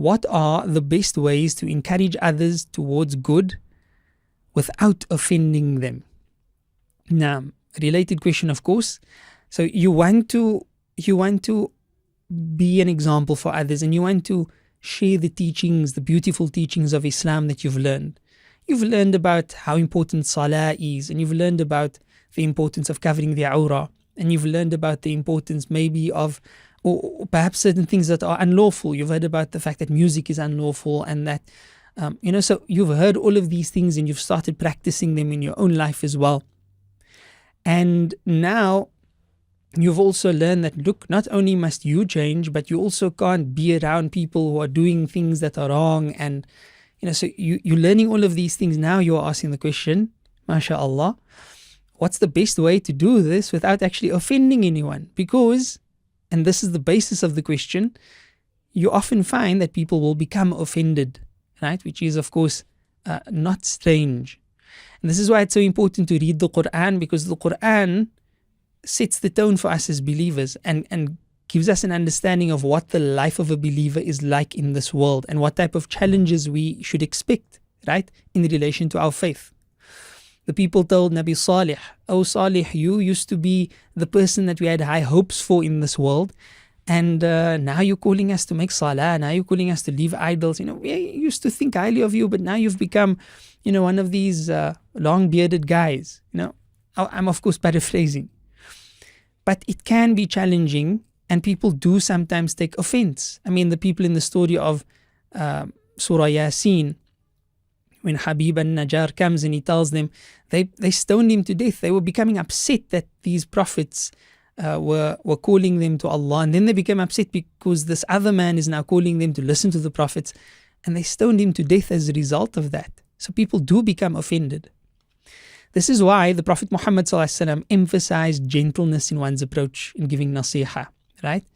what are the best ways to encourage others towards good without offending them? Now, related question, of course. So you want to be an example for others, and you want to share the teachings, the beautiful teachings of Islam that you've learned. You've learned about how important salah is, and you've learned about the importance of covering the awrah, and you've learned about the importance maybe of, or perhaps certain things that are unlawful. You've heard about the fact that music is unlawful, and that, so you've heard all of these things and you've started practicing them in your own life as well. And now you've also learned that, look, not only must you change, but you also can't be around people who are doing things that are wrong. And, so you're learning all of these things. Now you're asking the question, mashallah, what's the best way to do this without actually offending anyone? Because, and this is the basis of the question, you often find that people will become offended, right? Which is, of course, not strange. And this is why it's so important to read the Quran, because the Quran sets the tone for us as believers and gives us an understanding of what the life of a believer is like in this world and what type of challenges we should expect, right, in relation to our faith. The people told Nabi Salih, "Oh Salih, you used to be the person that we had high hopes for in this world, and now you're calling us to make salah, now you're calling us to leave idols. We used to think highly of you, but now you've become, one of these long-bearded guys." I'm of course paraphrasing. But it can be challenging, and people do sometimes take offense. I mean, the people in the story of Surah Yasin, when Habib al-Najjar comes and he tells them, they stoned him to death. They were becoming upset that these prophets were calling them to Allah, and then they became upset because this other man is now calling them to listen to the prophets, and they stoned him to death as a result of that. So people do become offended. This is why the Prophet Muhammad ﷺ emphasized gentleness in one's approach in giving nasiha, right?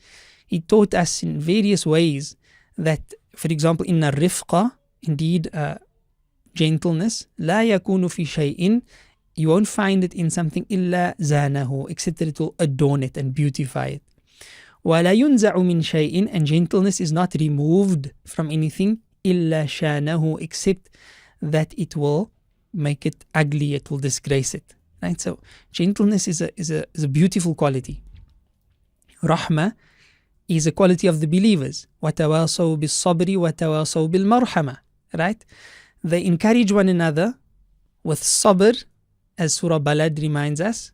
He taught us in various ways that, for example, inna rifqa, indeed gentleness, la yakunu fi shay'in, you won't find it in something illa zanahu, except that it will adorn it and beautify it. Wa la yunza'u min shay'in, and gentleness is not removed from anything illa shanahu, except that it will make it ugly, it will disgrace it. Right? So gentleness is a beautiful quality. Rahmah is a quality of the believers. وَتَوَاصَوْا بِالصَّبْرِ وَتَوَاصَوْا بِالْمَرْحَمَةِ. Right? They encourage one another with sabr, as Surah Balad reminds us.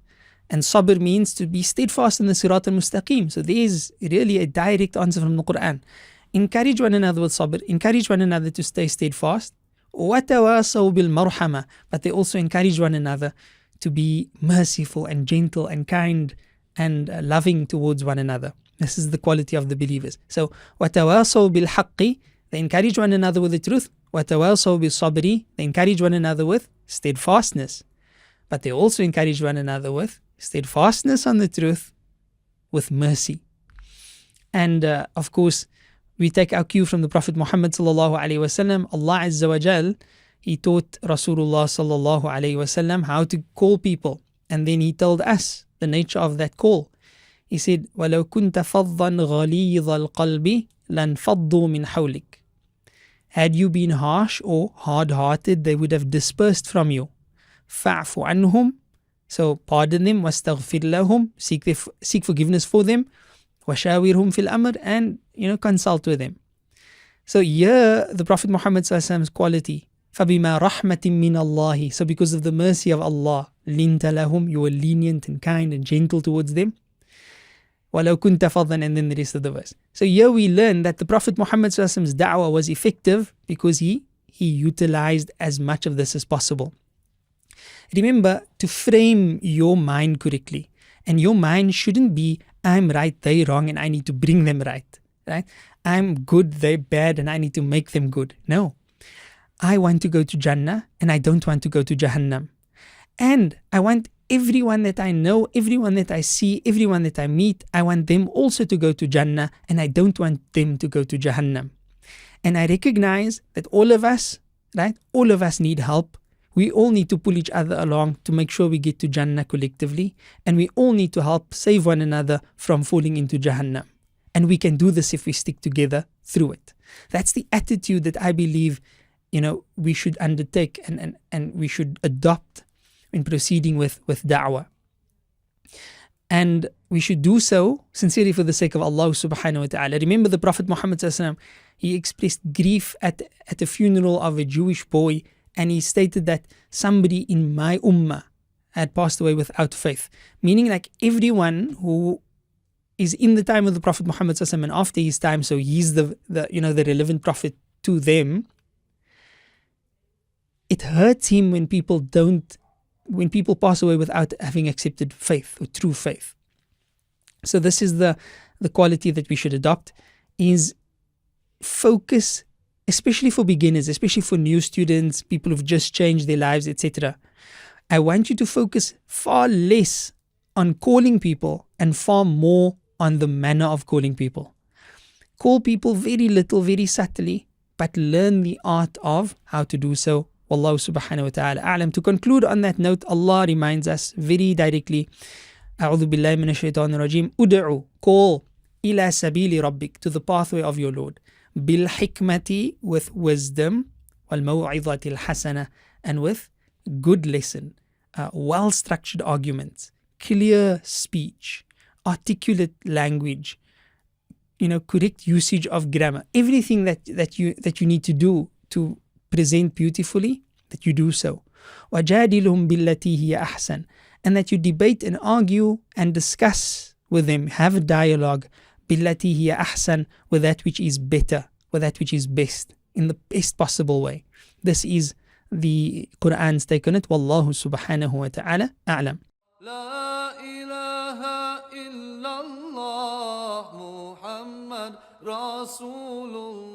And sabr means to be steadfast in the Sirat al-Mustaqim. So there is really a direct answer from the Quran. Encourage one another with sabr. Encourage one another to stay steadfast. وَتَوَاصَوْا بِالْمَرْحَمَةِ. But they also encourage one another to be merciful and gentle and kind and loving towards one another. This is the quality of the believers. So وَتَوَاصَوْا بِالْحَقِّ, they encourage one another with the truth. وَتَوَاصَوْا بِالصَّبْرِ, they encourage one another with steadfastness. But they also encourage one another with steadfastness on the truth, with mercy. And of course, we take our cue from the Prophet Muhammad sallallahu alaihi wasallam. Allah Azza wa Jal, He taught Rasulullah sallallahu alaihi wasallam how to call people, and then He told us the nature of that call. He said, وَلَوْ كُنْتَ فَضًّا غَلِيظَ الْقَلْبِ لَانْفَضُّوا مِنْ حَوْلِكَ. Had you been harsh or hard-hearted, they would have dispersed from you. فَعْفُ عَنْهُمْ, so pardon them. وَاسْتَغْفِرْ لَهُمْ, seek forgiveness for them. وَشَاوِرْهُمْ فِي الْأَمْرِ, and consult with them. So here the Prophet Muhammad ﷺ's quality, فَبِمَا رَحْمَةٍ مِّنَ اللَّهِ, so because of the mercy of Allah, لِنْتَ لَهُمْ, you were lenient and kind and gentle towards them. وَلَوْ كُنْتَ فَضًّا, and then the rest of the verse. So here we learn that the Prophet Muhammad ﷺ's da'wah was effective because he utilized as much of this as possible. Remember to frame your mind correctly. And your mind shouldn't be, I'm right, they wrong, and I need to bring them right. Right? I'm good, they're bad, and I need to make them good. No. I want to go to Jannah, and I don't want to go to Jahannam. And I want everyone that I know, everyone that I see, everyone that I meet, I want them also to go to Jannah, and I don't want them to go to Jahannam. And I recognize that all of us, right, all of us need help. We all need to pull each other along to make sure we get to Jannah collectively, and we all need to help save one another from falling into Jahannam. And we can do this if we stick together through it. That's the attitude that I believe, we should undertake and we should adopt in proceeding with da'wah. And we should do so sincerely for the sake of Allah subhanahu wa ta'ala. Remember the Prophet Muhammad sallallahu alaihi wasallam, he expressed grief at the funeral of a Jewish boy, and he stated that somebody in my ummah had passed away without faith. Meaning, like, everyone who is in the time of the Prophet Muhammad sallallahu alaihi wasallam and after his time, so he's the relevant prophet to them. It hurts him when people pass away without having accepted faith or true faith. So this is the quality that we should adopt, is focus, especially for beginners, especially for new students, people who've just changed their lives, etc. I want you to focus far less on calling people and far more on the manner of calling people. Call people very little, very subtly, but learn the art of how to do so. Wallahu subhanahu wa ta'ala a'lam. To conclude on that note, Allah reminds us very directly, A'udhu billahi minash shaitanir rajim, Ud'u, call, ila sabili rabbik, to the pathway of your Lord, bil hikmati, with wisdom, wal maw'idhati al hasana, and with good lesson, well-structured arguments, clear speech, articulate language, correct usage of grammar, everything that you need to do to present beautifully, that you do so. وَجَادِلُهُمْ بِالَّتِي هِيَ أَحْسَنُ, and that you debate and argue and discuss with them, have a dialogue, بِالَّتِي هِيَ أَحْسَنُ, with that which is better, with that which is best, in the best possible way. This is the Quran's take on it. Wallahu subhanahu wa ta'ala a'lam. La ilaha illallah Muhammad Rasulullah.